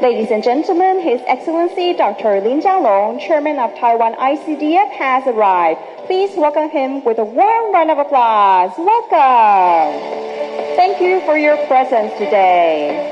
Ladies and gentlemen, His Excellency Dr. Lin佳龙, Chairman of Taiwan ICDF, has arrived. Please welcome him with a warm round of applause. Welcome. Thank you for your presence today.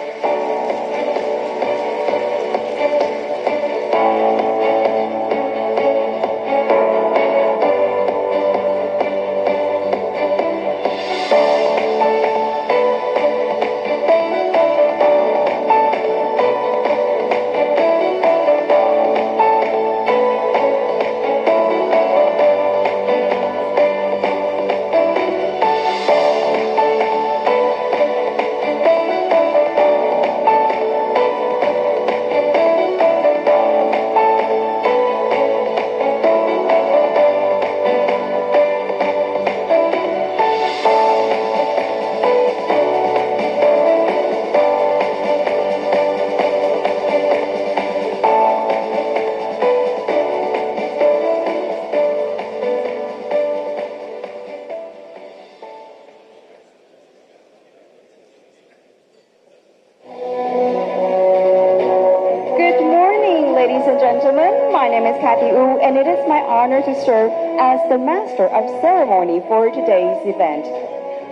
And it is my honor to serve as the master of ceremony for today's event.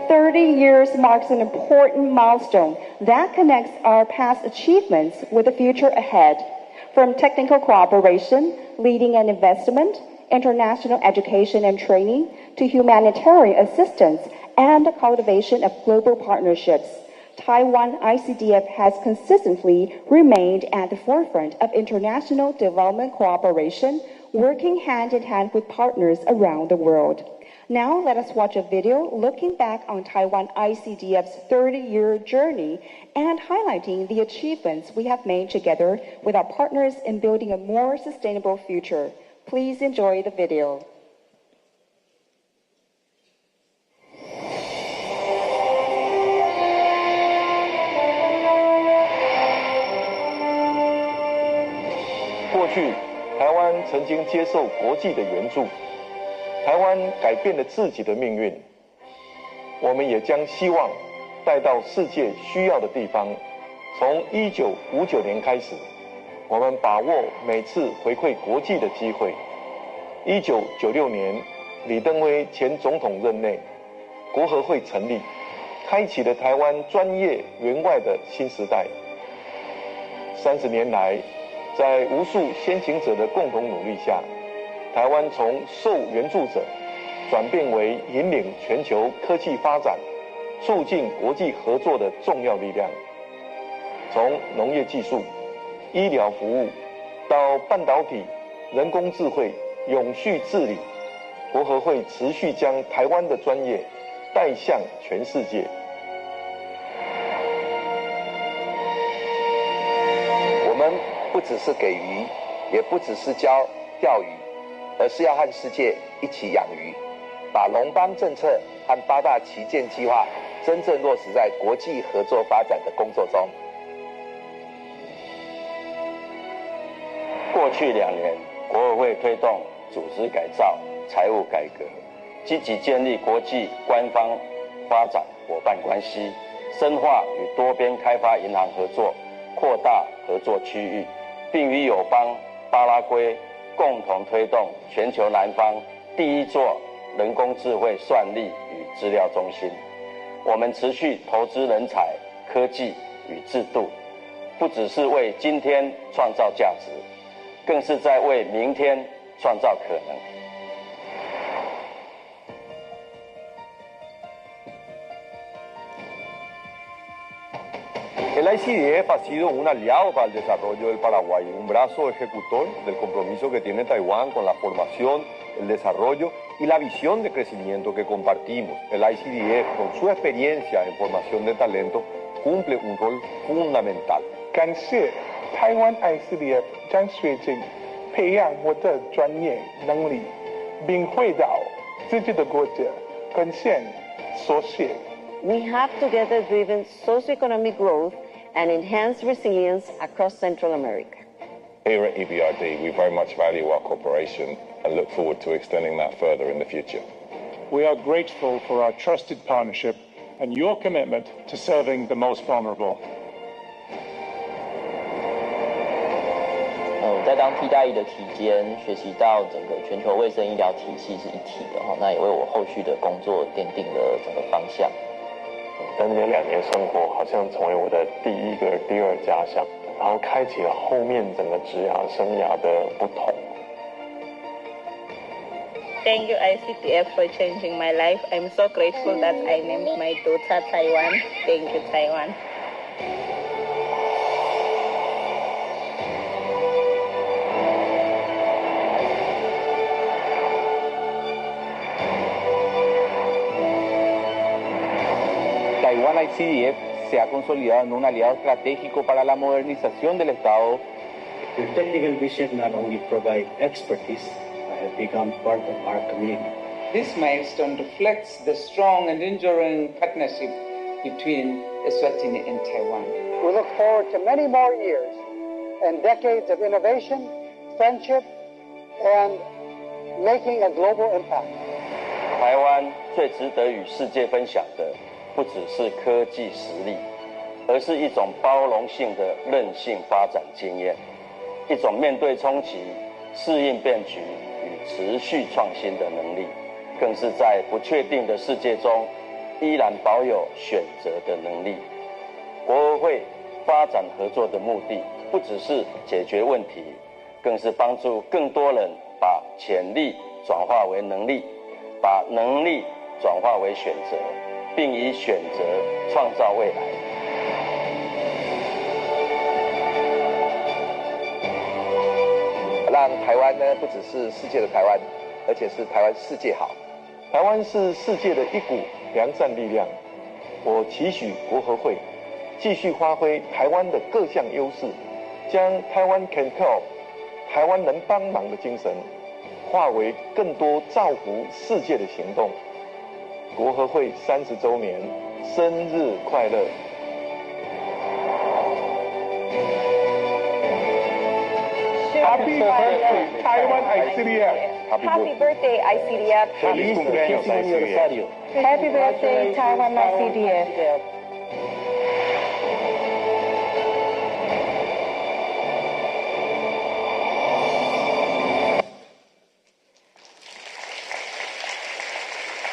30 years marks an important milestone that connects our past achievements with the future ahead. From technical cooperation, leading and investment, international education and training, to humanitarian assistance and the cultivation of global partnerships, Taiwan ICDF has consistently remained at the forefront of international development cooperation, working hand in hand with partners around the world. Now let us watch a video looking back on Taiwan ICDF's 30-year journey and highlighting the achievements we have made together with our partners in building a more sustainable future. Please enjoy the video. Q 台湾曾经接受国际的援助，台湾改变了自己的命运。我们也将希望带到世界需要的地方。从1959年开始，我们把握每次回馈国际的机会。1996年，李登辉前总统任内，国合会成立，开启了台湾专业援外的新时代。30年来，在无数先行者的共同努力下，台湾从受援助者转变为引领全球科技发展、促进国际合作的重要力量。从农业技术、医疗服务到半导体、人工智慧、永续治理，国合会持续将台湾的专业带向全世界。我们不只是给鱼，也不只是教钓鱼，而是要和世界一起养鱼，把农邦政策和8大旗舰计划真正落实在国际合作发展的工作中。过去2年，国合会推动组织改造、财务改革，积极建立国际官方发展伙伴关系，深化与多边开发银行合作，扩大合作区域，并与友邦巴拉圭共同推动全球南方第一座人工智慧算力与资料中心。我们持续投资人才、科技与制度，不只是为今天创造价值，更是在为明天创造可能。El ICDF ha sido un aliado para el desarrollo del Paraguay, un brazo ejecutor del compromiso que tiene Taiwán con la formación, el desarrollo y la visión de crecimiento que compartimos. El ICDF, con su experiencia en formación de talento, cumple un rol fundamental. 感谢台湾 ICDF 将学者培养我的专业能力，并回到自己的国家贡献所学。We have together driven socioeconomic growth and enhanced resilience across Central America. Here at EBRD, we very much value our cooperation and look forward to extending that further in the future. We are grateful for our trusted partnership and your commitment to serving the most vulnerable. 我在当替代役的期间，学习到整个全球卫生医疗体系是一体的哈，那也为我后续的工作奠定了整个方向。在那边2年生活，好像成为我的第一个、第二家乡，然后开启了后面整个职涯生涯的不同。Thank you, ICTF, for changing my life. I'm so grateful that I named my daughter Taiwan. Thank you, Taiwan. 台湾 ICDF se ha consolidado en un aliado estratégico para la modernización del Estado. Your technical vision not only provides expertise, but has become part of our community. This milestone reflects the strong and enduring partnership between Eswatini and Taiwan. We look forward to many more years and decades of innovation, friendship, and making a global impact. 台湾最值得与世界分享的，不只是科技实力，而是一种包容性的韧性发展经验，一种面对冲击、适应变局与持续创新的能力，更是在不确定的世界中依然保有选择的能力。国合会发展合作的目的，不只是解决问题，更是帮助更多人把潜力转化为能力，把能力转化为选择，并以选择创造未来。让台湾呢，不只是世界的台湾，而且是台湾世界好。台湾是世界的一股良善力量。我期许国合会继续发挥台湾的各项优势，将台湾 can help 台湾能帮忙的精神，化为更多造福世界的行动。国合会30周年，生日快乐！ Happy birthday, Taiwan ICDF. Happy birthday, ICDF. Feliz cumpleaños, ICDF. Happy birthday, Taiwan ICDF.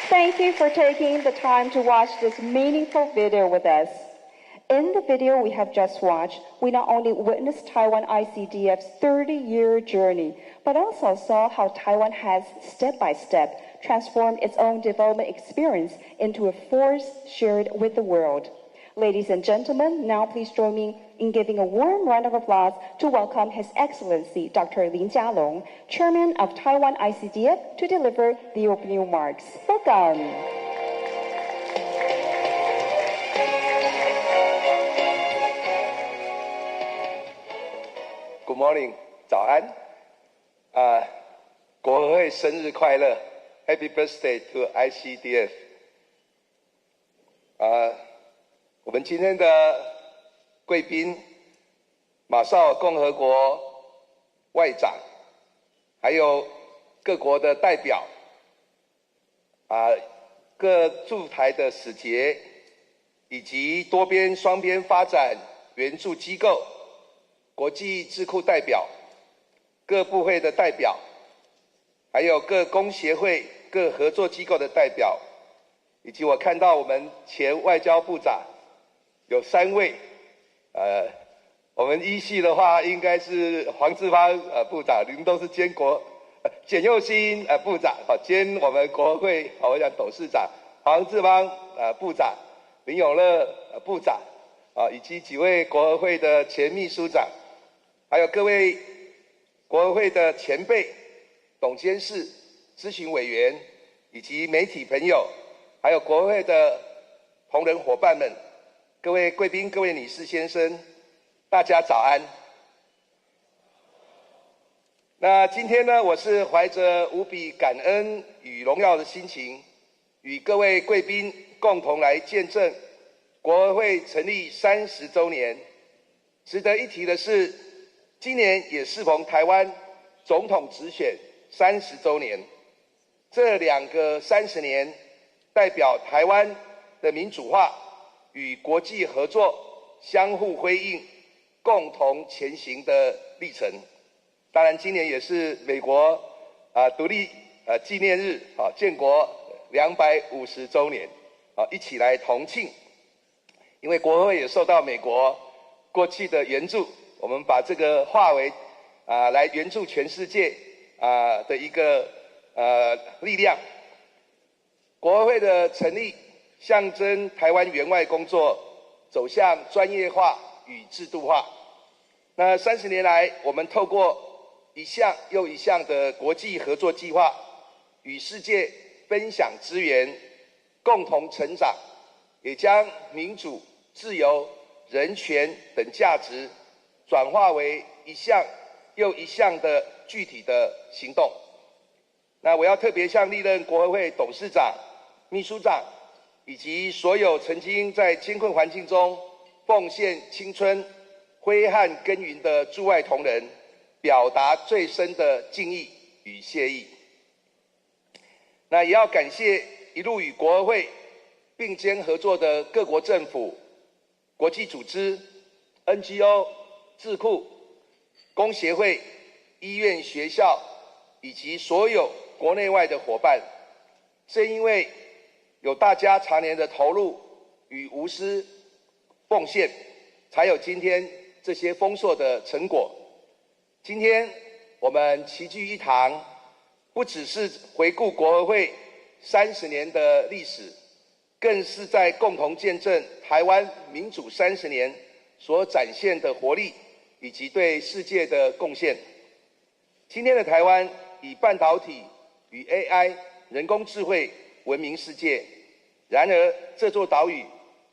Thank you for taking the time to watch this meaningful video with us. In the video we have just watched, we not only witnessed Taiwan ICDF's 30-year journey, but also saw how Taiwan has step-by-step transformed its own development experience into a force shared with the world. Ladies and gentlemen, now please join me in giving a warm round of applause to welcome His Excellency Dr. Lin佳龙, Chairman of Taiwan ICDF, to deliver the opening remarks. Welcome. Good morning， 早安。国合会生日快乐 ，Happy birthday to ICDF。我们今天的贵宾，马绍尔共和国外长，还有各国的代表，各驻台的使节，以及多边、双边发展援助机构。 国际智库代表、各部会的代表，还有各工协会、各合作机构的代表，以及我看到我们前外交部长有3位，我们依系的话应该是黄志芳部长，您都是兼简佑新部长，兼我们国合会我讲董事长黄志芳部长、林永乐部长以及几位国合会的前秘书长。 还有各位国合会的前辈、董监事、咨询委员，以及媒体朋友，还有国合会的同仁伙伴们，各位贵宾、各位女士、先生，大家早安。那今天呢，我是怀着无比感恩与荣耀的心情，与各位贵宾共同来见证国合会成立30周年。值得一提的是。 今年也适逢台湾总统直选30周年，这2个30年，代表台湾的民主化与国际合作相互辉映、共同前行的历程。当然今年也是美国独立纪念日建国250周年一起来同庆。因为国合会也受到美国过去的援助，我们把这个化为来援助全世界的一个力量。国合会的成立象征台湾援外工作走向专业化与制度化。那30年来，我们透过一项又一项的国际合作计划，与世界分享资源，共同成长，也将民主、自由、人权等价值转化为一项又一项的具体的行动。那我要特别向历任国合会董事长、秘书长以及所有曾经在艰困环境中奉献青春、挥汗耕耘的驻外同仁，表达最深的敬意与谢意。那也要感谢一路与国合会并肩合作的各国政府、国际组织、NGO、智库、工协会、医院、学校以及所有国内外的伙伴。正因为有大家常年的投入与无私奉献，才有今天这些丰硕的成果。今天我们齐聚一堂，不只是回顾国合会30年的历史，更是在共同见证台湾民主30年所展现的活力以及对世界的贡献。今天的台湾以半导体与 AI 人工智慧闻名世界，然而这座岛屿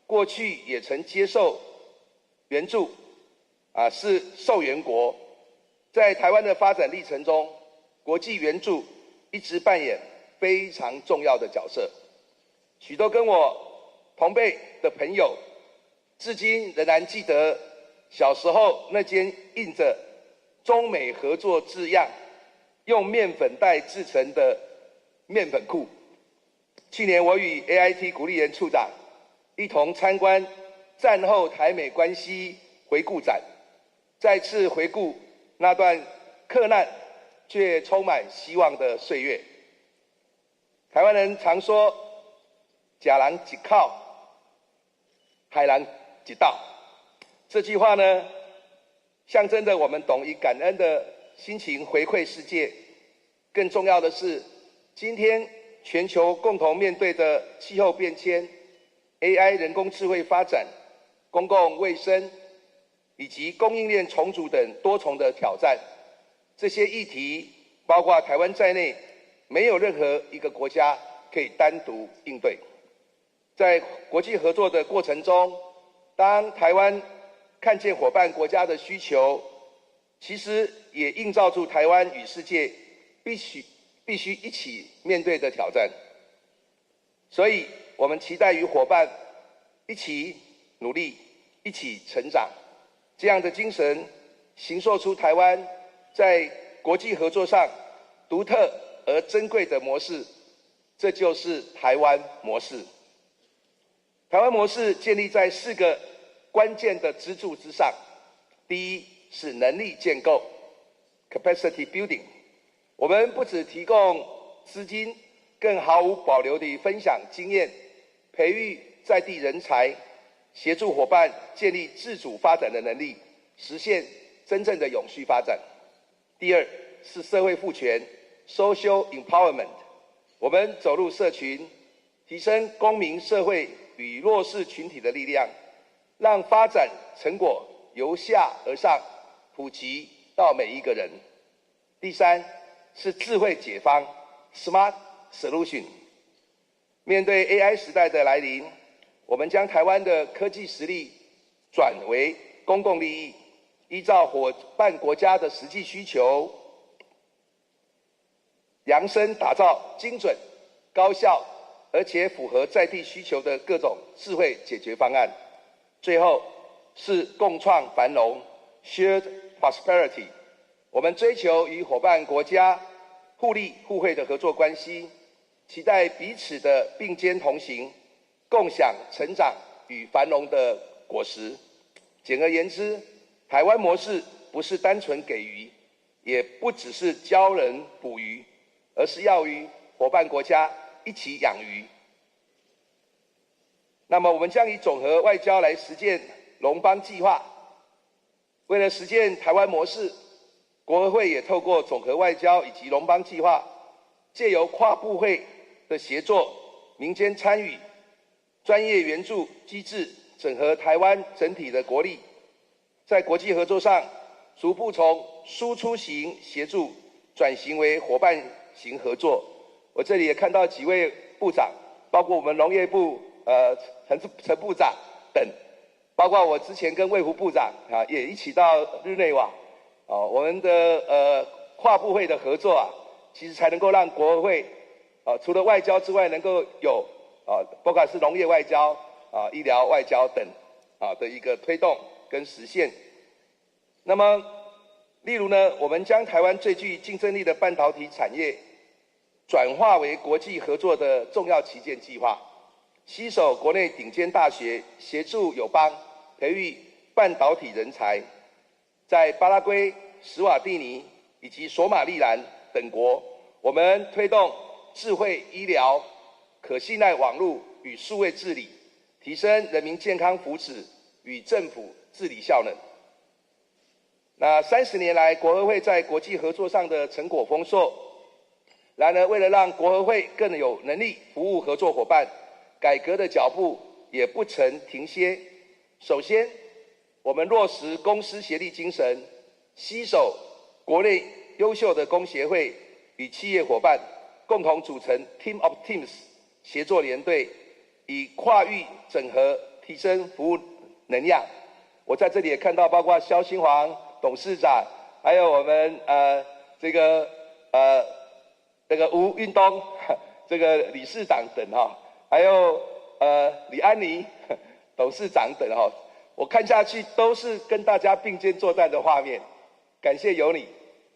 过去也曾接受援助，是受援国。在台湾的发展历程中，国际援助一直扮演非常重要的角色。许多跟我同辈的朋友，至今仍然记得小时候那间印着中美合作字样、用面粉袋制成的面粉库。去年我与 AIT 谷立言处长一同参观战后台美关系回顾展，再次回顾那段克难却充满希望的岁月。台湾人常说假人一靠，海人一道，这句话呢，象征着我们懂以感恩的心情回馈世界。更重要的是，今天全球共同面对的气候变迁、AI 人工智慧发展、公共卫生以及供应链重组等多重的挑战，这些议题包括台湾在内，没有任何一个国家可以单独应对。在国际合作的过程中，当台湾看见伙伴国家的需求，其实也映照出台湾与世界必须一起面对的挑战。所以我们期待与伙伴一起努力，一起成长。这样的精神形塑出台湾在国际合作上独特而珍贵的模式，这就是台湾模式。台湾模式建立在4个关键的支柱之上。第一是能力建构 （capacity building）。我们不只提供资金，更毫无保留地分享经验，培育在地人才，协助伙伴建立自主发展的能力，实现真正的永续发展。第二是社会赋权 （social empowerment）。我们走入社群，提升公民社会与弱势群体的力量，让发展成果由下而上普及到每一个人。第三是智慧解方 （smart solution）。面对 AI 时代的来临，我们将台湾的科技实力转为公共利益，依照伙伴国家的实际需求，量身打造精准、高效而且符合在地需求的各种智慧解决方案。最后是共创繁荣 （shared prosperity）。我们追求与伙伴国家互利互惠的合作关系，期待彼此的并肩同行，共享成长与繁荣的果实。简而言之，台湾模式不是单纯给予，也不只是教人捕鱼，而是要与伙伴国家一起养鱼。那么我们将以总和外交来实践龙邦计划。为了实践台湾模式，国合会也透过总和外交以及龙邦计划，借由跨部会的协作、民间参与、专业援助机制，整合台湾整体的国力，在国际合作上逐步从输出型协助转型为伙伴型合作。我这里也看到几位部长，包括我们农业部陈部长等，包括我之前跟卫福部长也一起到日内瓦，我们的跨部会的合作其实才能够让国合会除了外交之外，能够有不管是农业外交医疗外交等的一个推动跟实现。那么，例如呢，我们将台湾最具竞争力的半导体产业转化为国际合作的重要旗舰计划，携手国内顶尖大学，协助友邦培育半导体人才，在巴拉圭、史瓦蒂尼以及索马利兰等国，我们推动智慧医疗、可信赖网络与数位治理，提升人民健康福祉与政府治理效能。那30年来，国合会在国际合作上的成果丰硕。然而，为了让国合会更有能力服务合作伙伴，改革的脚步也不曾停歇。首先，我们落实公私协力精神，携手国内优秀的工协会与企业伙伴，共同组成 Team of Teams 协作联队，以跨域整合提升服务能量。我在这里也看到，包括萧新煌董事长，还有我们吴运东这个理事长等还有李安妮董事长等我看下去都是跟大家并肩作战的画面。感谢有你，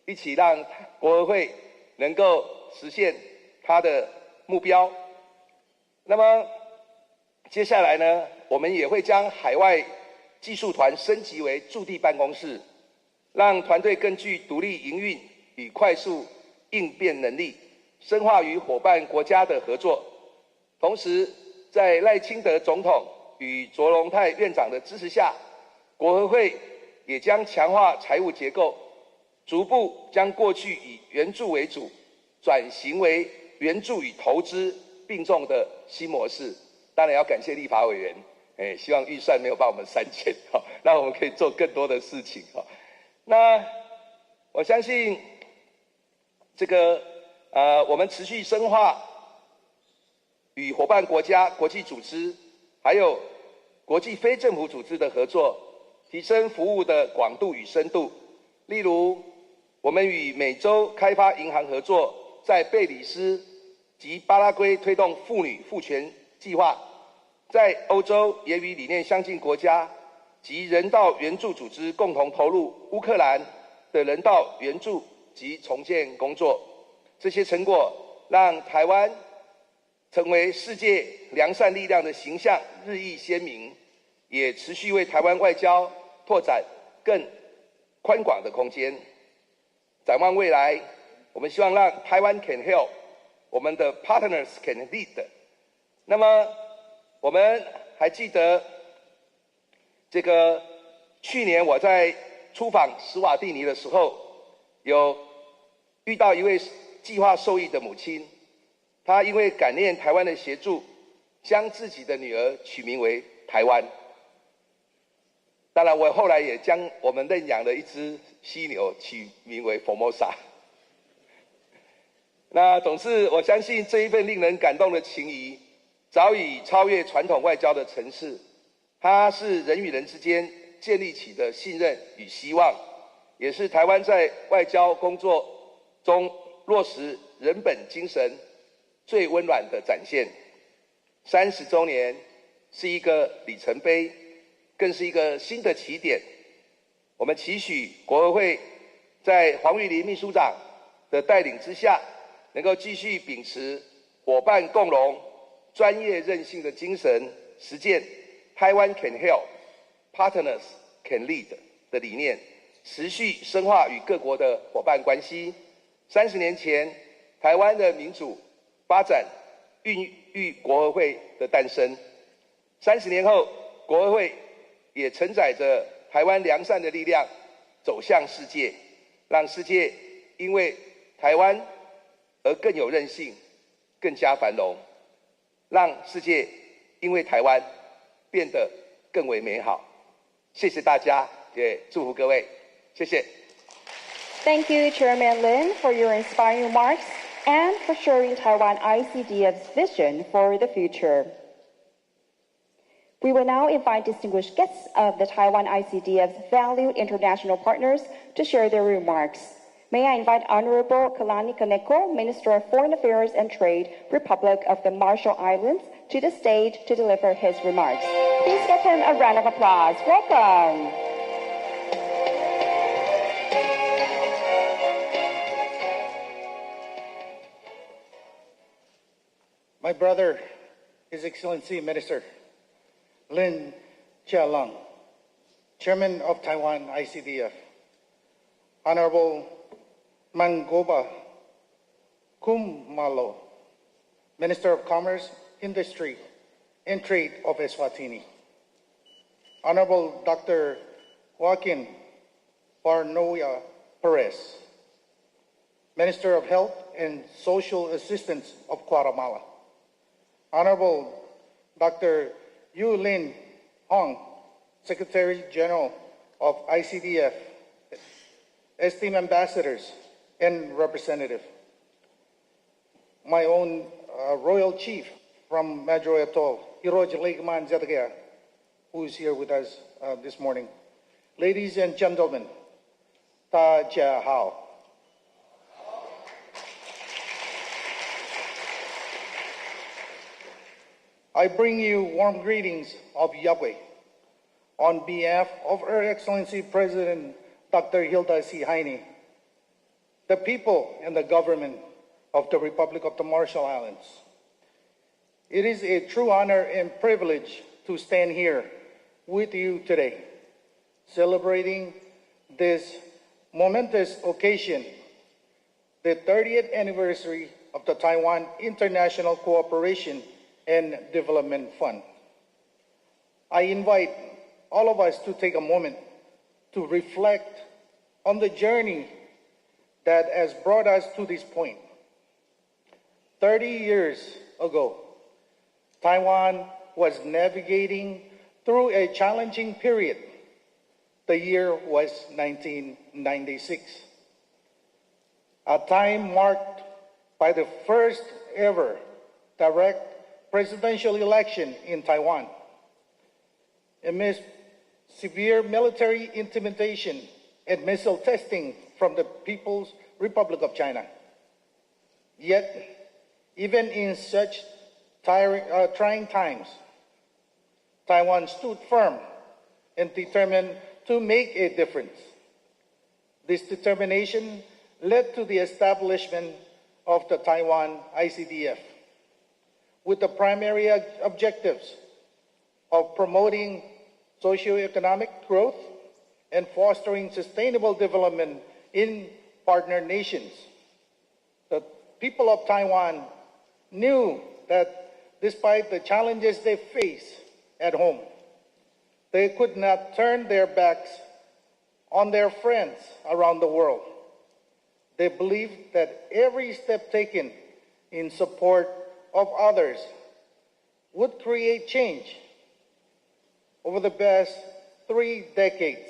一起让国合会能够实现它的目标。那么接下来呢，我们也会将海外技术团升级为驻地办公室，让团队更具独立营运与快速应变能力，深化与伙伴国家的合作。同时，在赖清德总统与卓荣泰院长的支持下，国合会也将强化财务结构，逐步将过去以援助为主，转型为援助与投资并重的新模式。当然要感谢立法委员，希望预算没有把我们删减，让我们可以做更多的事情。那我相信我们持续深化与伙伴国家、国际组织，还有国际非政府组织的合作，提升服务的广度与深度。例如，我们与美洲开发银行合作，在贝里斯及巴拉圭推动妇女赋权计划，在欧洲也与理念相近国家及人道援助组织共同投入乌克兰的人道援助及重建工作。这些成果让台湾成为世界良善力量的形象日益鲜明，也持续为台湾外交拓展更宽广的空间。展望未来，我们希望让台湾 can help， 我们的 partners can lead。那么我们还记得去年我在出访史瓦蒂尼的时候，有遇到一位计划受益的母亲，她因为感念台湾的协助，将自己的女儿取名为台湾。当然，我后来也将我们认养的一只犀牛取名为 Formosa。那总是我相信这一份令人感动的情谊，早已超越传统外交的层次，它是人与人之间建立起的信任与希望，也是台湾在外交工作中落实人本精神最温暖的展现。30周年是一个里程碑，更是一个新的起点。我们期许国合会在黄玉玲秘书长的带领之下，能够继续秉持伙伴共荣、专业韧性的精神，实践台湾 can help, partners can lead 的理念，持续深化与各国的伙伴关系。30年前，台湾的民主发展孕育国合会的诞生。30年后，国合会也承载着台湾良善的力量走向世界，让世界因为台湾而更有韧性，更加繁荣，让世界因为台湾变得更为美好。谢谢大家，也祝福各位，谢谢。Thank you, Chairman Lin, for your inspiring remarks and for sharing Taiwan ICDF's vision for the future. We will now invite distinguished guests of the Taiwan ICDF's valued international partners to share their remarks. May I invite Honorable Kalani Kaneko, Minister of Foreign Affairs and Trade, Republic of the Marshall Islands, to the stage to deliver his remarks. Please give him a round of applause. Welcome. My brother, His Excellency Minister Lin佳龍, Chairman of Taiwan ICDF, Honorable Mangoba Kumalo, Minister of Commerce, Industry, and Trade of Eswatini, Honorable Dr. Joaquin Barnoya Perez, Minister of Health and Social Assistance of Guatemala, Honorable Dr. Yu Lin Hong, Secretary General of ICDF, esteemed ambassadors and representatives, my own Royal Chief from Madro Atoll, Hiroji Lakeman Zedegea, who is here with us this morning. Ladies and gentlemen, Ta Jia Hao. I bring you warm greetings of Yahweh on behalf of Her Excellency President Dr. Hilda C. Heine, the people and the government of the Republic of the Marshall Islands. It is a true honor and privilege to stand here with you today, celebrating this momentous occasion, the 30th anniversary of the Taiwan International Cooperation and Development Fund. I invite all of us to take a moment to reflect on the journey that has brought us to this point. 30 years ago, Taiwan was navigating through a challenging period. The year was 1996, a time marked by the first ever direct presidential election in Taiwan. Amidst severe military intimidation and missile testing from the People's Republic of China. Yet, even in such trying times, Taiwan stood firm and determined to make a difference. This determination led to the establishment of the Taiwan ICDF, with the primary objectives of promoting socioeconomic growth and fostering sustainable development in partner nations. The people of Taiwan knew that despite the challenges they face at home, they could not turn their backs on their friends around the world. They believed that every step taken in support of others would create change. Over the past 3 decades,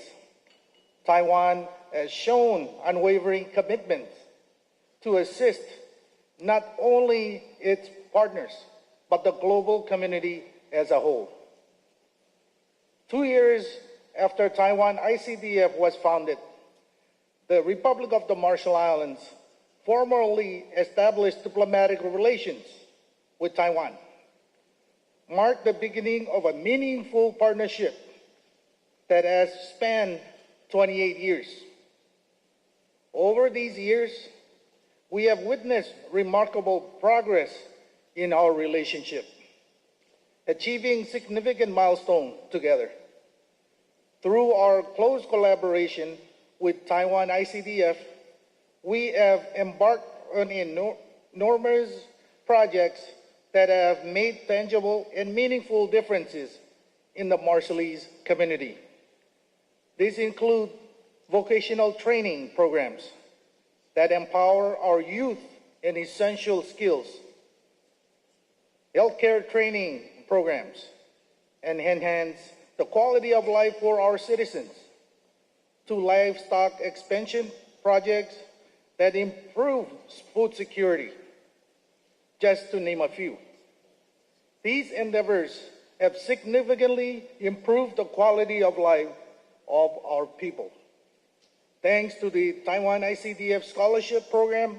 Taiwan has shown unwavering commitment to assist not only its partners, but the global community as a whole. 2 years after Taiwan ICDF was founded, the Republic of the Marshall Islands formally established diplomatic relations with Taiwan, marked the beginning of a meaningful partnership that has spanned 28 years. Over these years, we have witnessed remarkable progress in our relationship, achieving significant milestones together. Through our close collaboration, with Taiwan ICDF, we have embarked on enormous projects that have made tangible and meaningful differences in the Marshallese community. These include vocational training programs that empower our youth in essential skills, healthcare training programs, and enhance the quality of life for our citizens, to livestock expansion projects that improve food security, just to name a few. These endeavors have significantly improved the quality of life of our people. Thanks to the Taiwan ICDF Scholarship Program,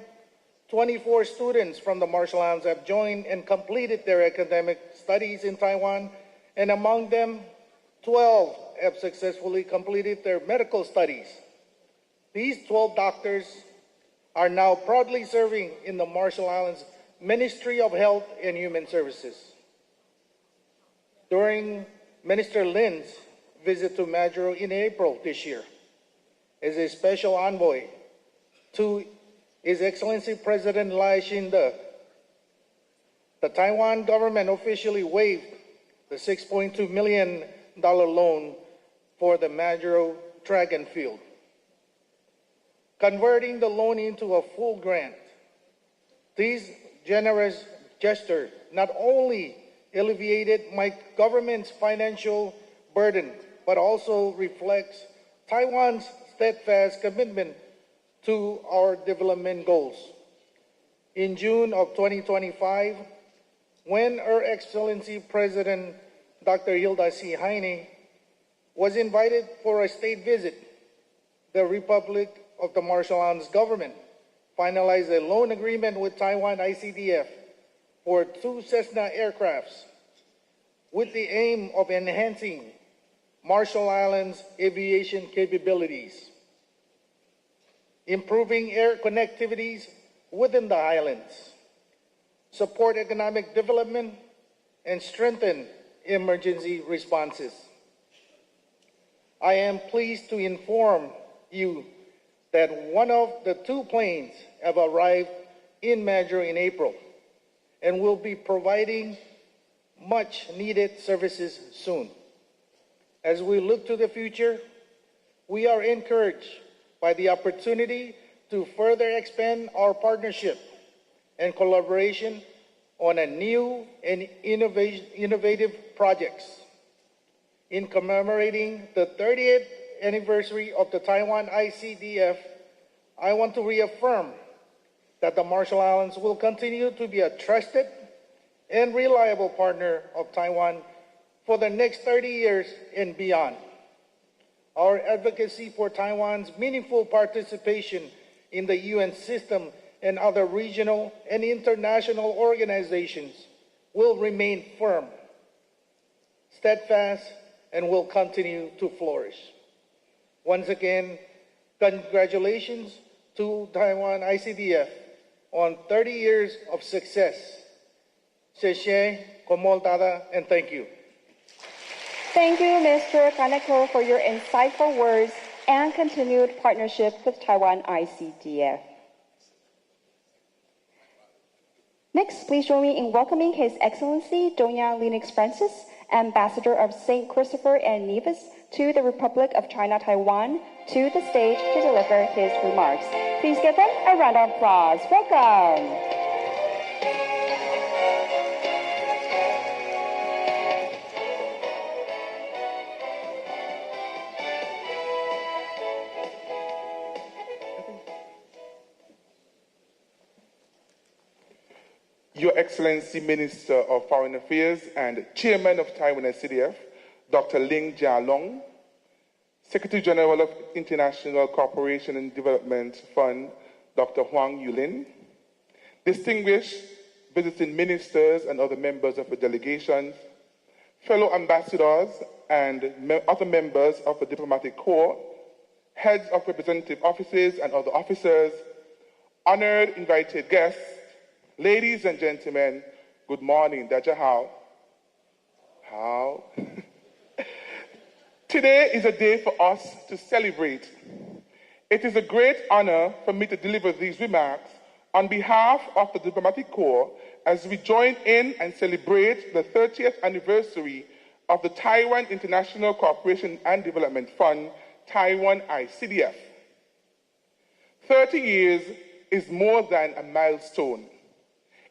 24 students from the Marshall Islands have joined and completed their academic studies in Taiwan, and among them, 12 have successfully completed their medical studies. These 12 doctors are now proudly serving in the Marshall Islands Ministry of Health and Human Services. During Minister Lin's visit to Majuro in April this year, as a special envoy to His Excellency President Lai Ching-te, the Taiwan government officially waived the $6.2 million loan for the Majuro track and field, converting the loan into a full grant. These generous gestures not only alleviated my government's financial burden, but also reflects Taiwan's steadfast commitment to our development goals. In June of 2025, when Her Excellency President Dr. Hilda C. Heine was invited for a state visit, the Republic of the Marshall Islands government finalized a loan agreement with Taiwan ICDF for 2 Cessna aircrafts with the aim of enhancing Marshall Islands aviation capabilities, improving air connectivities within the islands, support economic development, and strengthen emergency responses. I am pleased to inform you that one of the 2 planes have arrived in Majuro in April and will be providing much needed services soon. As we look to the future, we are encouraged by the opportunity to further expand our partnership and collaboration on a new and innovative projects. In commemorating the 30th anniversary of the Taiwan ICDF, I want to reaffirm that the Marshall Islands will continue to be a trusted and reliable partner of Taiwan for the next 30 years and beyond. Our advocacy for Taiwan's meaningful participation in the UN system and other regional and international organizations will remain firm, steadfast, and will continue to flourish. Once again, congratulations to Taiwan ICDF on 30 years of success. 谢谢, komoltada, and thank you. Thank you, Mr. Kaneko, for your insightful words and continued partnership with Taiwan ICDF. Next, please join me in welcoming His Excellency Doña Linux Francis, Ambassador of St. Christopher and Nevis to the Republic of China, Taiwan, to the stage to deliver his remarks. Please give them a round of applause. Welcome. Your Excellency Minister of Foreign Affairs and Chairman of Taiwan ICDF, Dr. Ling佳龍, Secretary General of International Cooperation and Development Fund, Dr. Huang Yulin, distinguished visiting ministers and other members of the delegations, fellow ambassadors and other members of the diplomatic corps, heads of representative offices and other officers, honored invited guests, ladies and gentlemen, good morning. Dajahao. How? Today is a day for us to celebrate It is a great honor for me to deliver these remarks on behalf of the Diplomatic Corps as we join in and celebrate the 30th anniversary of the Taiwan International Cooperation and Development Fund, Taiwan ICDF. 30 years is more than a milestone.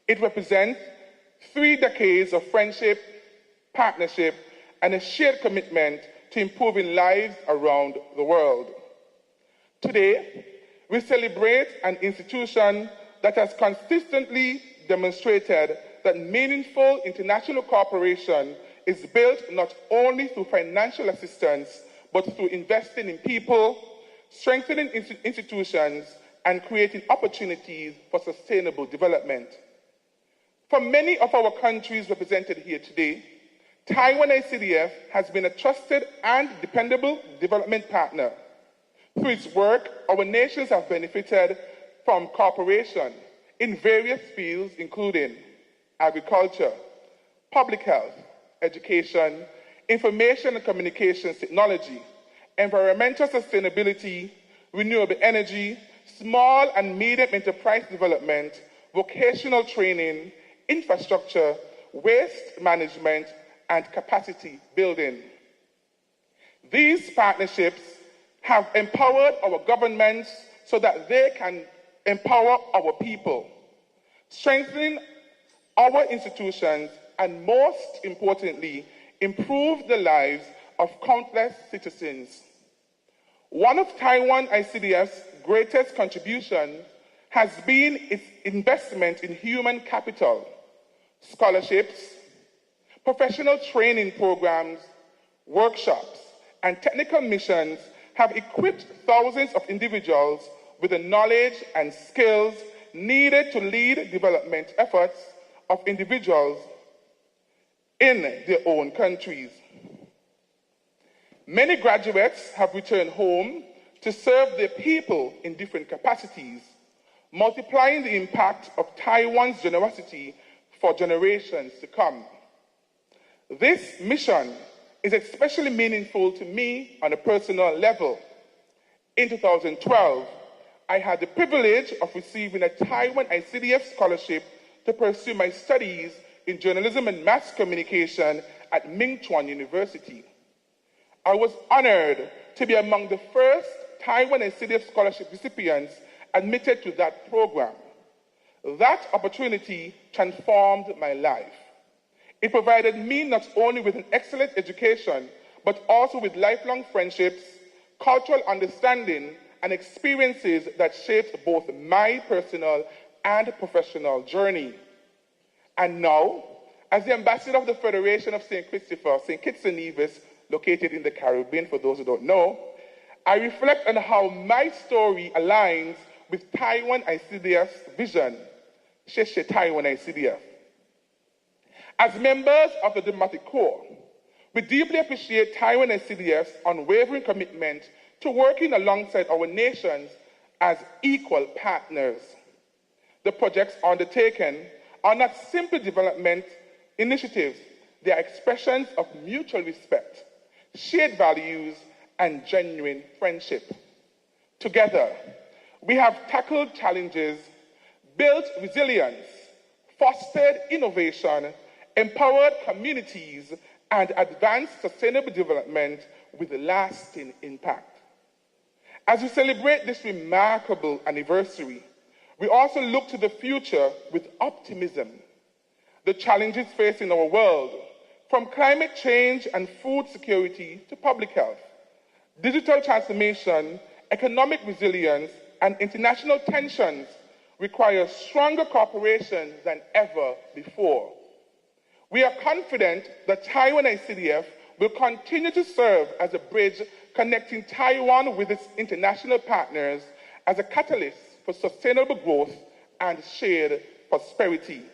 It represents 3 decades of friendship, partnership, and a shared commitment to improving lives around the world. Today, we celebrate an institution that has consistently demonstrated that meaningful international cooperation is built not only through financial assistance, but through investing in people, strengthening institutions, and creating opportunities for sustainable development. For many of our countries represented here today, Taiwan ICDF has been a trusted and dependable development partner. Through its work, our nations have benefited from cooperation in various fields, including agriculture, public health, education, information and communications technology, environmental sustainability, renewable energy, small and medium enterprise development, vocational training, infrastructure, waste management, and capacity building. These partnerships have empowered our governments so that they can empower our people, strengthening our institutions, and most importantly, improve the lives of countless citizens. One of Taiwan ICDF's greatest contributions has been its investment in human capital, scholarships, professional training programs, workshops, and technical missions have equipped thousands of individuals with the knowledge and skills needed to lead development efforts of individuals in their own countries. Many graduates have returned home to serve their people in different capacities, multiplying the impact of Taiwan's generosity for generations to come. This mission is especially meaningful to me on a personal level. In 2012, I had the privilege of receiving a Taiwan ICDF scholarship to pursue my studies in journalism and mass communication at Mingchuan University. I was honored to be among the first Taiwan ICDF scholarship recipients admitted to that program. That opportunity transformed my life. It provided me not only with an excellent education, but also with lifelong friendships, cultural understanding, and experiences that shaped both my personal and professional journey. And now, as the ambassador of the Federation of St. Christopher, St. Kitts and Nevis, located in the Caribbean, for those who don't know, I reflect on how my story aligns with Taiwan ICDF's vision, Sheshe Taiwan ICDF. As members of the Diplomatic Corps, we deeply appreciate Taiwan ICDF's unwavering commitment to working alongside our nations as equal partners. The projects undertaken are not simple development initiatives, they are expressions of mutual respect, shared values, and genuine friendship. Together, we have tackled challenges, built resilience, fostered innovation, empowered communities, and advanced sustainable development with lasting impact. As we celebrate this remarkable anniversary, we also look to the future with optimism. The challenges facing our world, from climate change and food security to public health, digital transformation, economic resilience, and international tensions, require stronger cooperation than ever before. We are confident that Taiwan ICDF will continue to serve as a bridge connecting Taiwan with its international partners as a catalyst for sustainable growth and shared prosperity.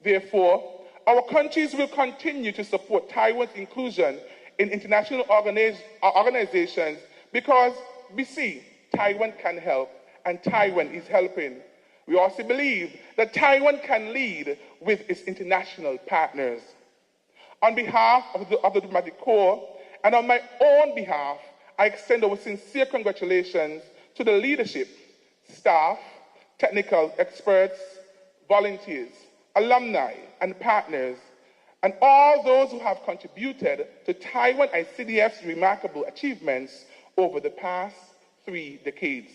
Therefore, our countries will continue to support Taiwan's inclusion in international organizations because we see Taiwan can help and Taiwan is helping. We also believe that Taiwan can lead with its international partners. On behalf of the Diplomatic Corps and on my own behalf, I extend our sincere congratulations to the leadership, staff, technical experts, volunteers, alumni, and partners, and all those who have contributed to Taiwan ICDF's remarkable achievements over the past 3 decades.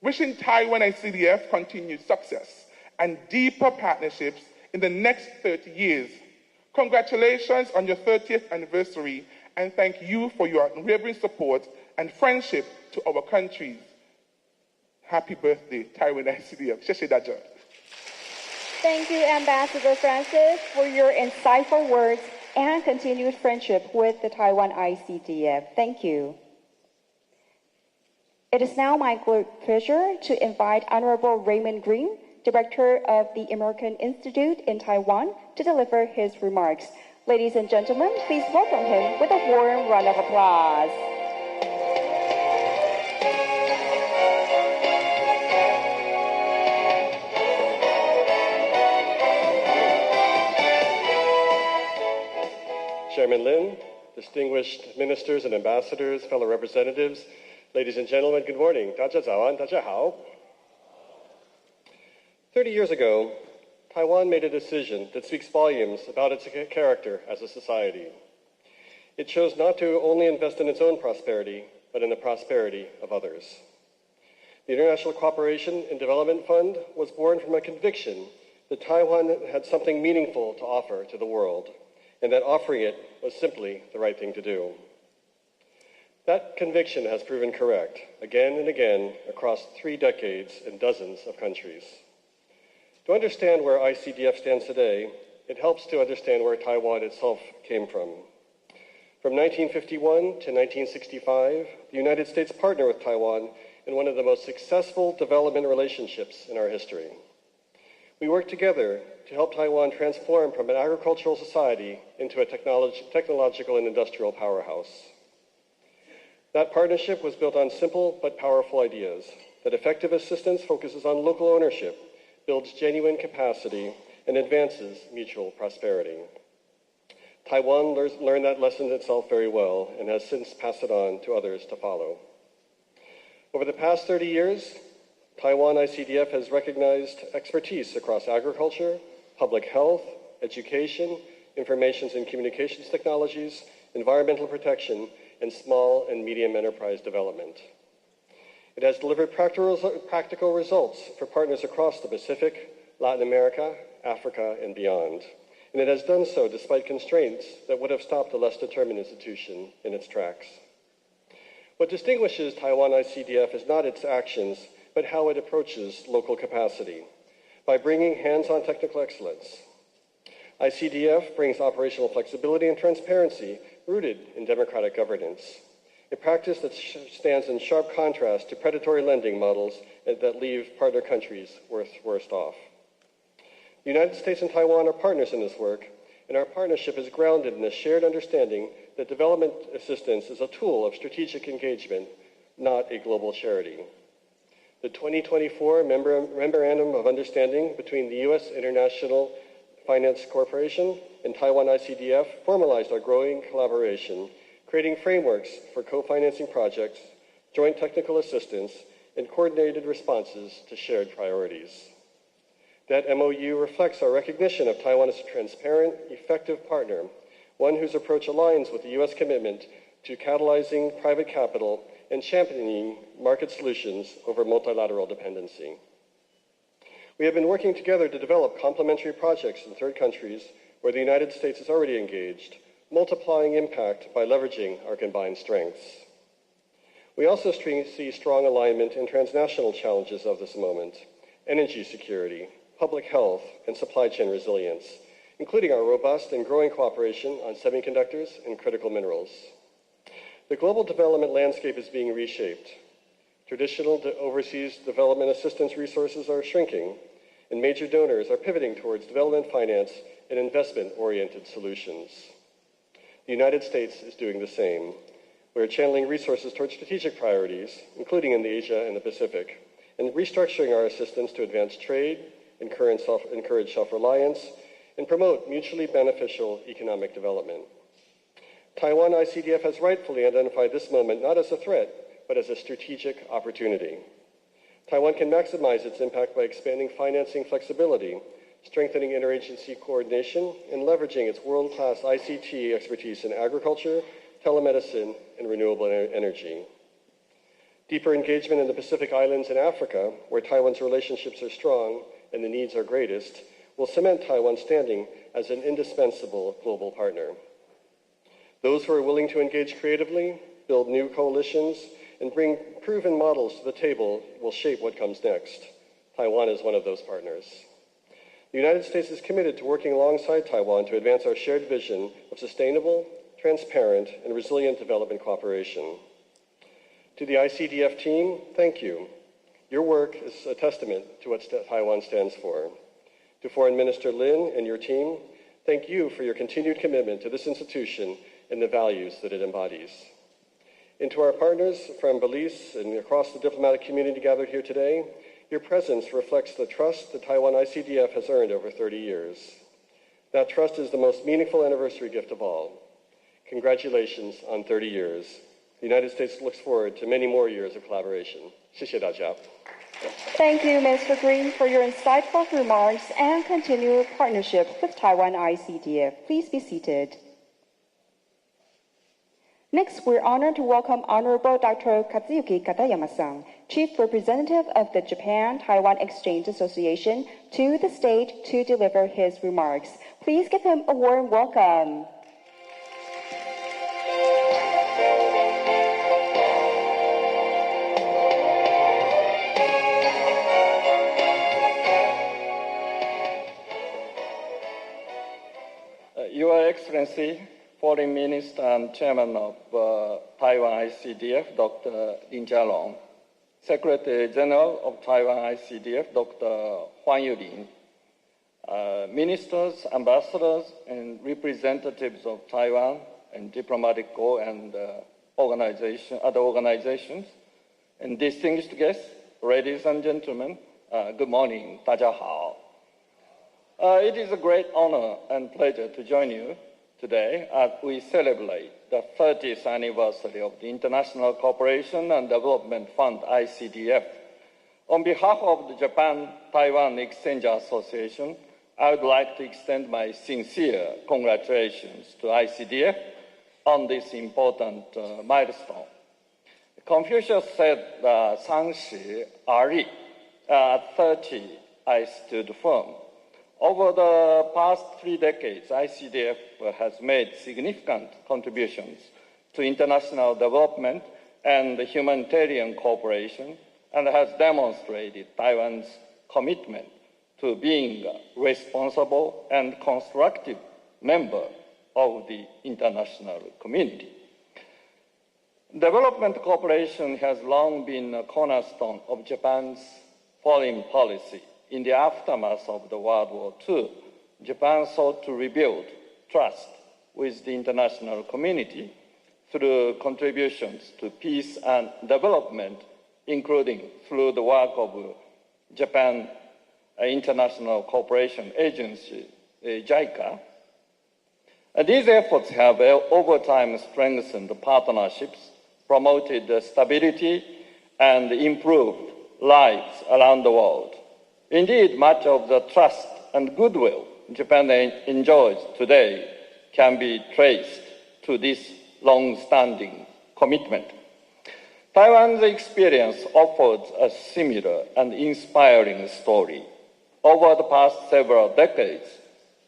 Wishing Taiwan ICDF continued success and deeper partnerships in the next 30 years. Congratulations on your 30th anniversary, and thank you for your unwavering support and friendship to our countries. Happy birthday, Taiwan ICDF. Sheshidaja. Thank you, Ambassador Francis, for your insightful words and continued friendship with the Taiwan ICDF. Thank you. It is now my great pleasure to invite Honorable Raymond Green, Director of the American Institute in Taiwan, to deliver his remarks. Ladies and gentlemen, please welcome him with a warm round of applause. Chairman Lin, distinguished ministers and ambassadors, fellow representatives, ladies and gentlemen, good morning. 大家早安,大家好. 30 years ago, Taiwan made a decision that speaks volumes about its character as a society. It chose not to only invest in its own prosperity, but in the prosperity of others. The International Cooperation and Development Fund was born from a conviction that Taiwan had something meaningful to offer to the world, and that offering it was simply the right thing to do. That conviction has proven correct again and again across 3 decades in dozens of countries. To understand where ICDF stands today, it helps to understand where Taiwan itself came from. From 1951 to 1965, the United States partnered with Taiwan in one of the most successful development relationships in our history. We worked together to help Taiwan transform from an agricultural society into a technological and industrial powerhouse. That partnership was built on simple but powerful ideas, that effective assistance focuses on local ownership, builds genuine capacity, and advances mutual prosperity. Taiwan learned that lesson itself very well and has since passed it on to others to follow. Over the past 30 years, Taiwan ICDF has recognized expertise across agriculture, public health, education, information and communications technologies, environmental protection, and small and medium enterprise development. It has delivered practical results for partners across the Pacific, Latin America, Africa, and beyond. And it has done so despite constraints that would have stopped a less determined institution in its tracks. What distinguishes Taiwan ICDF is not its actions, but how it approaches local capacity, by bringing hands-on technical excellence. ICDF brings operational flexibility and transparency rooted in democratic governance, a practice that stands in sharp contrast to predatory lending models that leave partner countries worse off. The United States and Taiwan are partners in this work, and our partnership is grounded in a shared understanding that development assistance is a tool of strategic engagement, not a global charity. The 2024 Memorandum of Understanding between the U.S. International Finance Corporation and Taiwan ICDF formalized our growing collaboration, creating frameworks for co-financing projects, joint technical assistance, and coordinated responses to shared priorities. That MOU reflects our recognition of Taiwan as a transparent, effective partner, one whose approach aligns with the U.S. commitment to catalyzing private capital and championing market solutions over multilateral dependency. We have been working together to develop complementary projects in third countries where the United States is already engaged, multiplying impact by leveraging our combined strengths. We also see strong alignment in transnational challenges of this moment: energy security, public health, and supply chain resilience, including our robust and growing cooperation on semiconductors and critical minerals. The global development landscape is being reshaped. Traditional overseas development assistance resources are shrinking, and major donors are pivoting towards development finance and investment-oriented solutions. The United States is doing the same. We are channeling resources towards strategic priorities, including in Asia and the Pacific, and restructuring our assistance to advance trade, encourage self-reliance, and promote mutually beneficial economic development. Taiwan ICDF has rightfully identified this moment not as a threat, but as a strategic opportunity. Taiwan can maximize its impact by expanding financing flexibility, strengthening interagency coordination, and leveraging its world-class ICT expertise in agriculture, telemedicine, and renewable energy. Deeper engagement in the Pacific Islands and Africa, where Taiwan's relationships are strong and the needs are greatest, will cement Taiwan's standing as an indispensable global partner. Those who are willing to engage creatively, build new coalitions, and bring proven models to the table will shape what comes next. Taiwan is one of those partners. The United States is committed to working alongside Taiwan to advance our shared vision of sustainable, transparent, and resilient development cooperation. To the ICDF team, thank you. Your work is a testament to what Taiwan stands for. To Foreign Minister Lin and your team, thank you for your continued commitment to this institution and the values that it embodies. And to our partners from Belize and across the diplomatic community gathered here today, your presence reflects the trust the Taiwan ICDF has earned over 30 years. That trust is the most meaningful anniversary gift of all. Congratulations on 30 years. The United States looks forward to many more years of collaboration. 谢谢大家. Thank you, Mr. Green, for your insightful remarks and continued partnership with Taiwan ICDF. Please be seated. Next, we're honored to welcome Honorable Dr. Katsuyuki Katayama-san, Chief Representative of the Japan-Taiwan Exchange Association, to the stage to deliver his remarks. Please give him a warm welcome. Your Excellency, Foreign Minister and Chairman of Taiwan ICDF, Dr. Lin佳龙, Secretary General of Taiwan ICDF, Dr. Huang Yulin, ministers, ambassadors, and representatives of Taiwan and diplomatic corps and other organizations, and distinguished guests, ladies and gentlemen, good morning, 大家好. It is a great honor and pleasure to join you today as we celebrate the 30th anniversary of the International Cooperation and Development Fund, ICDF. On behalf of the Japan-Taiwan Exchange Association, I would like to extend my sincere congratulations to ICDF on this important milestone. Confucius said, 30 而立, at 30, I stood firm. Over the past 3 decades, ICDF has made significant contributions to international development and humanitarian cooperation and has demonstrated Taiwan's commitment to being a responsible and constructive member of the international community. Development cooperation has long been a cornerstone of Japan's foreign policy. In the aftermath of the World War II, Japan sought to rebuild trust with the international community through contributions to peace and development, including through the work of Japan International Cooperation Agency, JICA. These efforts have over time strengthened partnerships, promoted stability, and improved lives around the world. Indeed, much of the trust and goodwill Japan enjoys today can be traced to this long-standing commitment. Taiwan's experience offers a similar and inspiring story. Over the past several decades,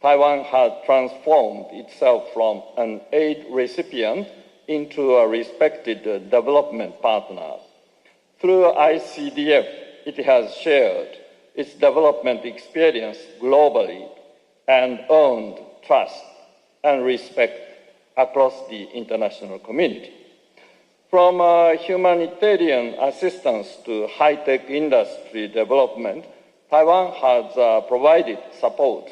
Taiwan has transformed itself from an aid recipient into a respected development partner. Through ICDF, it has shared its development experience globally and earned trust and respect across the international community. From humanitarian assistance to high-tech industry development, Taiwan has provided support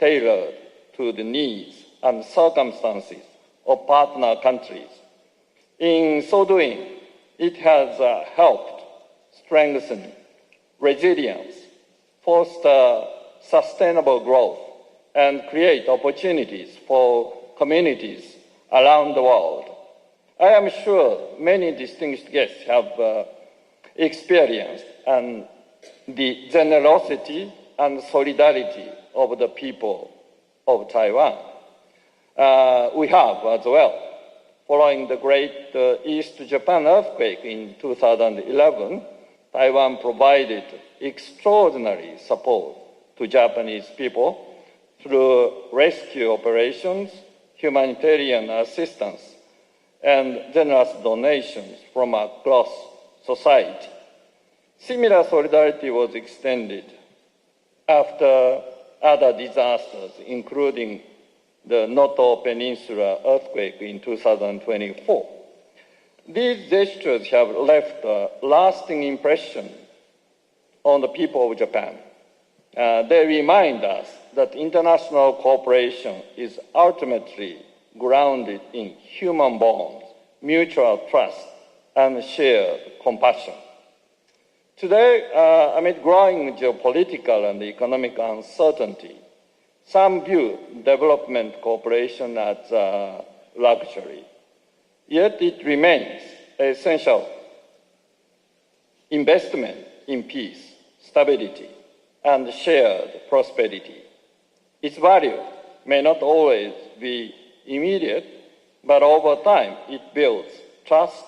tailored to the needs and circumstances of partner countries. In so doing, it has helped strengthen resilience, foster sustainable growth, and create opportunities for communities around the world. I am sure many distinguished guests have experienced the generosity and solidarity of the people of Taiwan. We have as well. Following the great East Japan earthquake in 2011, Taiwan provided extraordinary support to Japanese people through rescue operations, humanitarian assistance, and generous donations from across society. Similar solidarity was extended after other disasters, including the Noto Peninsula earthquake in 2024. These gestures have left a lasting impression on the people of Japan. They remind us that international cooperation is ultimately grounded in human bonds, mutual trust, and shared compassion. Today, amid growing geopolitical and economic uncertainty, some view development cooperation as a luxury. Yet it remains essential investment in peace, stability, and shared prosperity. Its value may not always be immediate, but over time it builds trust,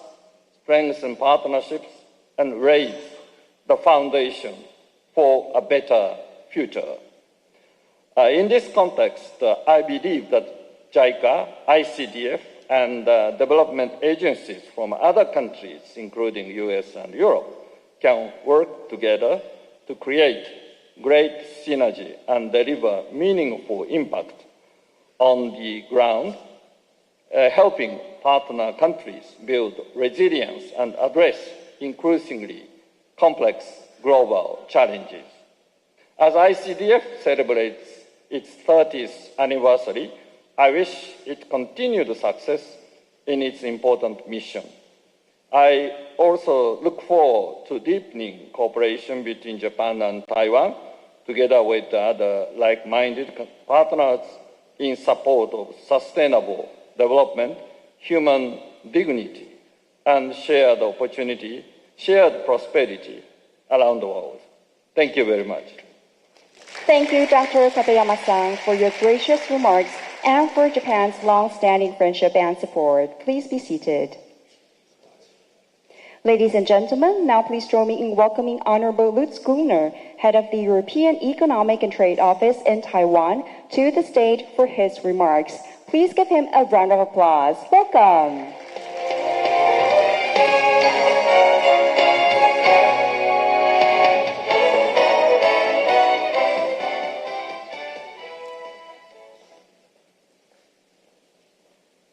strengthens partnerships, and raises the foundation for a better future. In this context, I believe that JICA, ICDF, and development agencies from other countries, including US and Europe, can work together to create great synergy and deliver meaningful impact on the ground, helping partner countries build resilience and address increasingly complex global challenges. As ICDF celebrates its 30th anniversary, I wish it continued success in its important mission. I also look forward to deepening cooperation between Japan and Taiwan, together with other like-minded partners in support of sustainable development, human dignity, and shared opportunity, shared prosperity around the world. Thank you very much. Thank you, Dr. Katayama-san, for your gracious remarks and for Japan's long-standing friendship and support. Please be seated. Ladies and gentlemen, now please join me in welcoming Honorable Lutz Gruner, head of the European Economic and Trade Office in Taiwan, to the stage for his remarks. Please give him a round of applause. Welcome.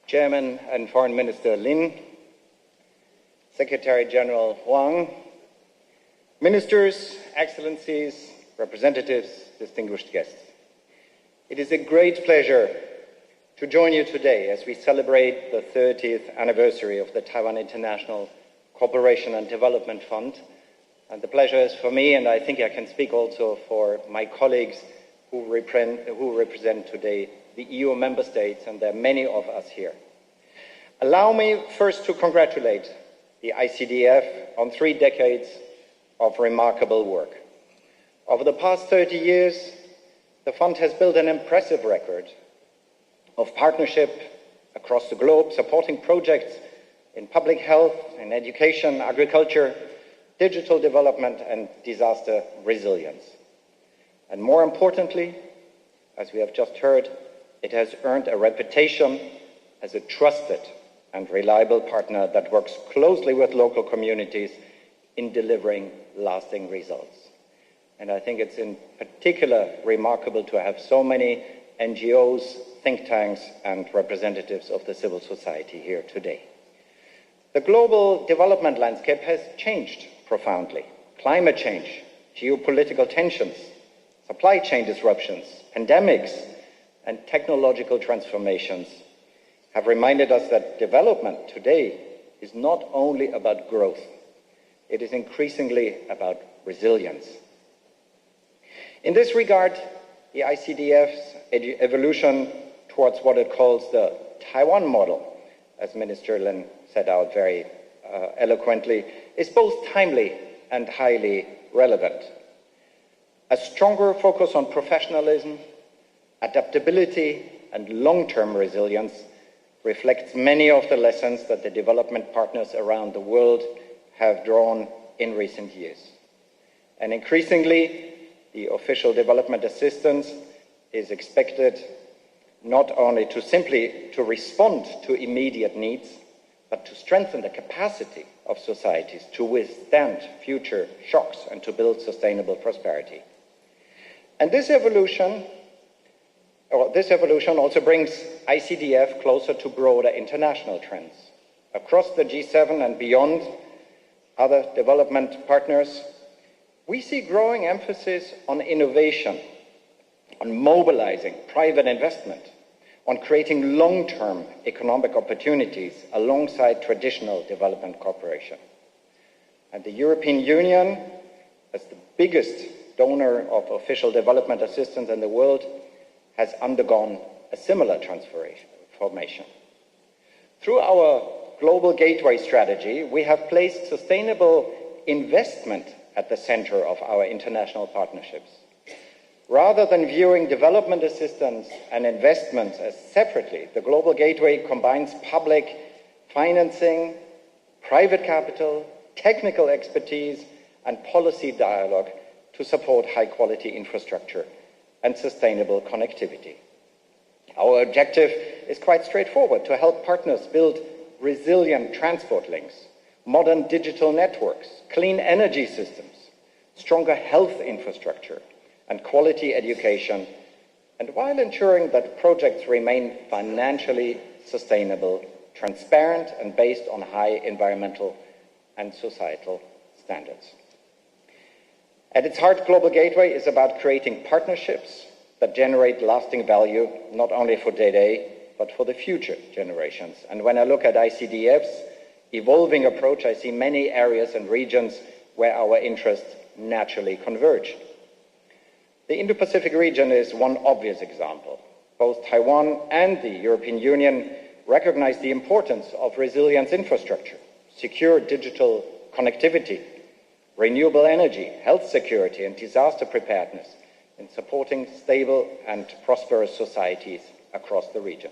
Chairman and Foreign Minister Lin, Secretary General Huang, Ministers, Excellencies, Representatives, distinguished guests. It is a great pleasure to join you today as we celebrate the 30th anniversary of the Taiwan International Cooperation and Development Fund. And the pleasure is for me, and I think I can speak also for my colleagues who represent today the EU member states, and there are many of us here. Allow me first to congratulate the ICDF on 3 decades of remarkable work. Over the past 30 years, the fund has built an impressive record of partnership across the globe, supporting projects in public health, in education, agriculture, digital development, and disaster resilience. And more importantly, as we have just heard, it has earned a reputation as a trusted and reliable partner that works closely with local communities in delivering lasting results. And I think it's in particular remarkable to have so many NGOs, think tanks, and representatives of the civil society here today. The global development landscape has changed profoundly. Climate change, geopolitical tensions, supply chain disruptions, pandemics, and technological transformations have reminded us that development today is not only about growth, it is increasingly about resilience. In this regard, the ICDF's evolution towards what it calls the Taiwan model, as Minister Lin set out very eloquently, is both timely and highly relevant. A stronger focus on professionalism, adaptability, and long-term resilience reflects many of the lessons that the development partners around the world have drawn in recent years. And increasingly, the official development assistance is expected not only to simply to respond to immediate needs, but to strengthen the capacity of societies to withstand future shocks and to build sustainable prosperity. And this evolution also brings ICDF closer to broader international trends. Across the G7 and beyond, other development partners, we see growing emphasis on innovation, on mobilizing private investment, on creating long-term economic opportunities alongside traditional development cooperation. And the European Union, as the biggest donor of official development assistance in the world, has undergone a similar transformation. Through our Global Gateway strategy, we have placed sustainable investment at the center of our international partnerships. Rather than viewing development assistance and investments as separately, the Global Gateway combines public financing, private capital, technical expertise, and policy dialogue to support high-quality infrastructure and sustainable connectivity. Our objective is quite straightforward: to help partners build resilient transport links, modern digital networks, clean energy systems, stronger health infrastructure, and quality education, and while ensuring that projects remain financially sustainable, transparent, and based on high environmental and societal standards. At its heart, Global Gateway is about creating partnerships that generate lasting value, not only for today, but for the future generations. And when I look at ICDF's evolving approach, I see many areas and regions where our interests naturally converge. The Indo-Pacific region is one obvious example. Both Taiwan and the European Union recognize the importance of resilience infrastructure, secure digital connectivity, renewable energy, health security, and disaster preparedness in supporting stable and prosperous societies across the region.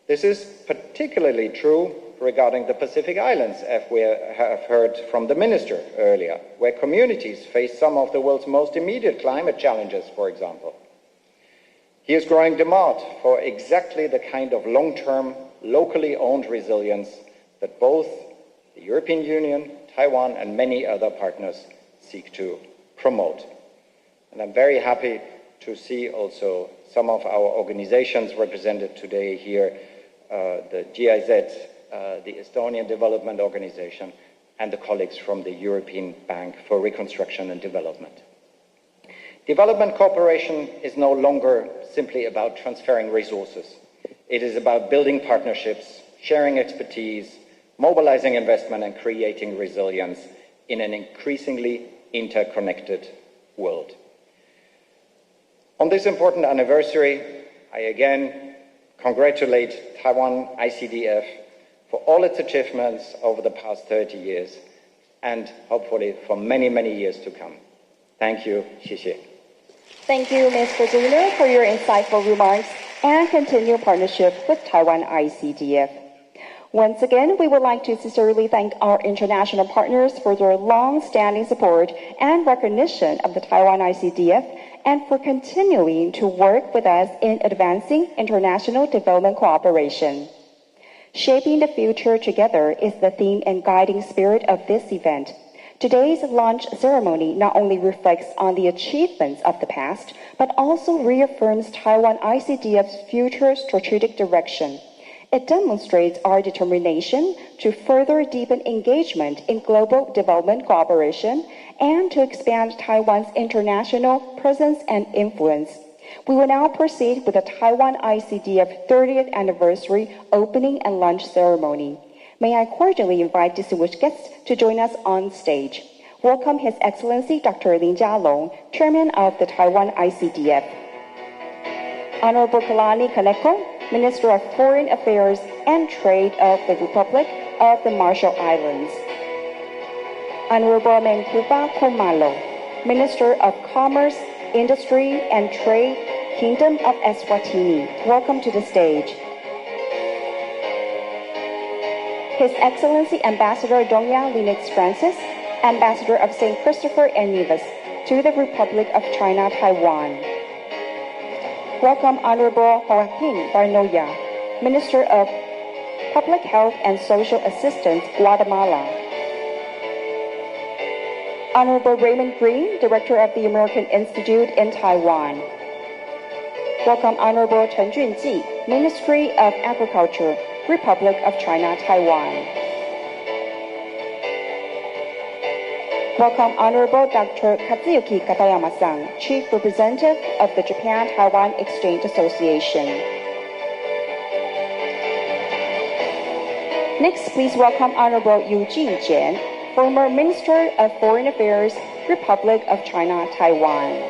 This is particularly true regarding the Pacific Islands, as we have heard from the Minister earlier, where communities face some of the world's most immediate climate challenges, for example. Here is growing demand for exactly the kind of long-term, locally owned resilience that both the European Union, Taiwan, and many other partners seek to promote. And I'm very happy to see also some of our organizations represented today here, the GIZ, the Estonian Development Organization, and the colleagues from the European Bank for Reconstruction and Development. Development cooperation is no longer simply about transferring resources. It is about building partnerships, sharing expertise, mobilizing investment, and creating resilience in an increasingly interconnected world. On this important anniversary, I again congratulate Taiwan ICDF for all its achievements over the past 30 years and hopefully for many, many years to come. Thank you. 谢谢. Thank you, Mr. Zulu, for your insightful remarks and continued partnership with Taiwan ICDF. Once again, we would like to sincerely thank our international partners for their long-standing support and recognition of the Taiwan ICDF and for continuing to work with us in advancing international development cooperation. Shaping the future together is the theme and guiding spirit of this event. Today's launch ceremony not only reflects on the achievements of the past, but also reaffirms Taiwan ICDF's future strategic direction. It demonstrates our determination to further deepen engagement in global development cooperation and to expand Taiwan's international presence and influence. We will now proceed with the Taiwan ICDF 30th Anniversary Opening and Launch Ceremony. May I cordially invite distinguished guests to join us on stage. Welcome His Excellency Dr. Lin佳龍, Chairman of the Taiwan ICDF. Honorable Kalani Kaneko, Minister of Foreign Affairs and Trade of the Republic of the Marshall Islands. Honorable Menkuba Kumalo, Minister of Commerce, Industry and Trade, Kingdom of Eswatini, welcome to the stage. His Excellency Ambassador Dongya Linux Francis, Ambassador of St. Christopher and Nevis, to the Republic of China, Taiwan. Welcome Honorable Joaquin Barnoya, Minister of Public Health and Social Assistance, Guatemala. Honorable Raymond Green, Director of the American Institute in Taiwan. Welcome Honorable Chen Junji, Ministry of Agriculture, Republic of China, Taiwan. Welcome Honorable Dr. Katsuyuki Katayama-san, Chief Representative of the Japan-Taiwan Exchange Association. Next, please welcome Honorable Eugene Jian, former Minister of Foreign Affairs, Republic of China, Taiwan.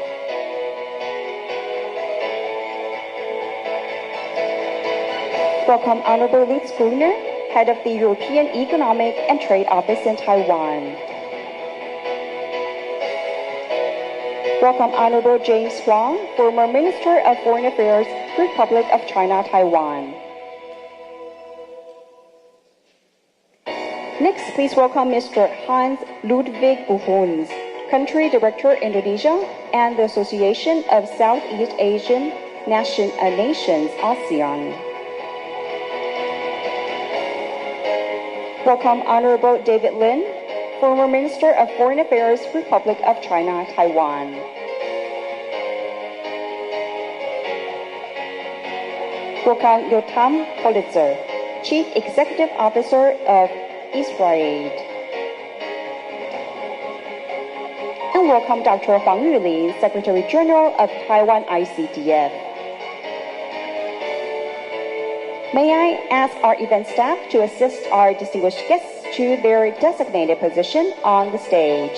Welcome Honorable Lutz Gruner, Head of the European Economic and Trade Office in Taiwan. Welcome Honorable James Huang, former Minister of Foreign Affairs, Republic of China, Taiwan. Next, please welcome Mr. Hans Ludwig Buhuns, Country Director, Indonesia, and the Association of Southeast Asian Nations, ASEAN. Welcome Honorable David Lin, former Minister of Foreign Affairs, Republic of China, Taiwan. Welcome Yotam Politzer, Chief Executive Officer of Israel. And welcome Dr. Huang Yulin, Secretary General of Taiwan ICDF. May I ask our event staff to assist our distinguished guests to their designated position on the stage.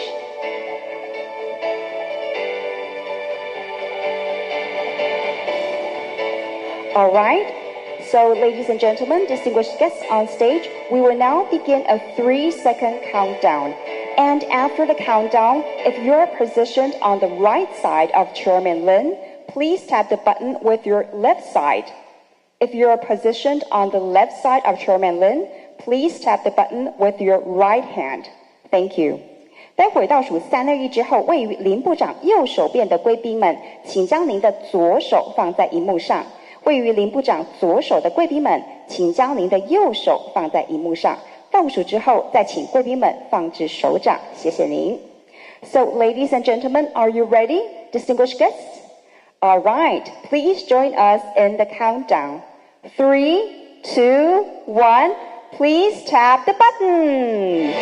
All right. So, ladies and gentlemen, distinguished guests on stage, we will now begin a 3-second countdown. And after the countdown, if you're positioned on the right side of Chairman Lin, please tap the button with your left side. If you're positioned on the left side of Chairman Lin, please tap the button with your right hand. Thank you. 待会倒数3、2、1之后，位于林部长右手边的贵宾们，请将您的左手放在荧幕上。位于林部长左手的贵宾们，请将您的右手放在荧幕上。倒数之后，再请贵宾们放置手掌。谢谢您。So, ladies and gentlemen, are you ready, distinguished guests? All right, please join us in the countdown. 3, 2, 1. Please tap the button.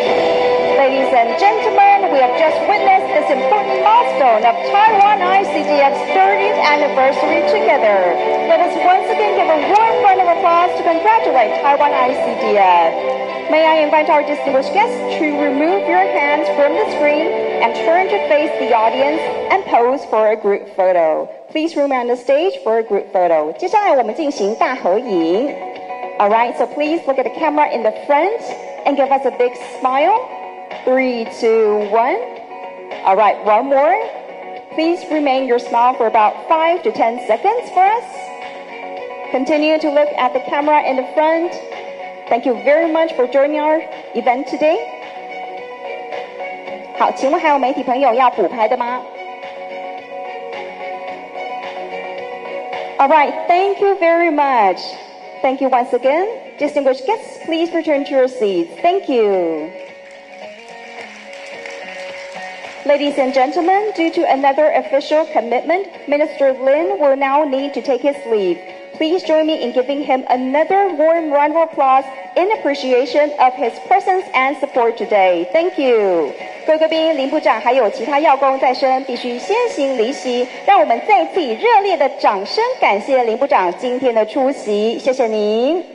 Ladies and gentlemen, we have just witnessed this important milestone of Taiwan ICDF's 30th anniversary together. Let us once again give a warm round of applause to congratulate Taiwan ICDF. May I invite our distinguished guests to remove your hands from the screen and turn to face the audience and pose for a group photo. Please remain on the stage for a group photo. 接下来我们进行大合影。All right, so please look at the camera in the front and give us a big smile. 3, 2, 1. All right, one more. Please remain your smile for about 5 to 10 seconds for us. Continue to look at the camera in the front. Thank you very much for joining our event today. 好，请问还有媒体朋友要补拍的吗？ All right, thank you very much. Thank you once again. Distinguished guests, please return to your seats. Thank you. Ladies and gentlemen, due to another official commitment, Minister Lin will now need to take his leave. Please join me in giving him another warm round of applause in appreciation of his presence and support today. Thank you. 各位贵宾，林部长还有其他要工在身，必须先行离席。让我们再次以热烈的掌声感谢林部长今天的出席，谢谢您。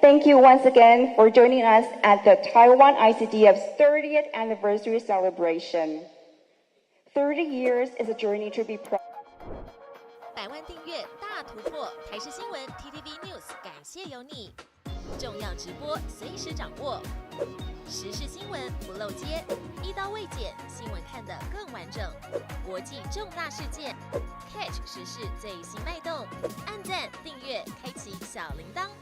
Thank you once again for joining us at the Taiwan ICDF's 30th anniversary celebration. 30 years is a journey to be proud. 100万订阅大突破，台视新闻 TTV News 感谢有你。重要直播随时掌握，时事新闻不漏接，一刀未剪，新闻看得更完整。国际重大事件 ，catch 时事最新脉动，按赞、订阅、开启小铃铛。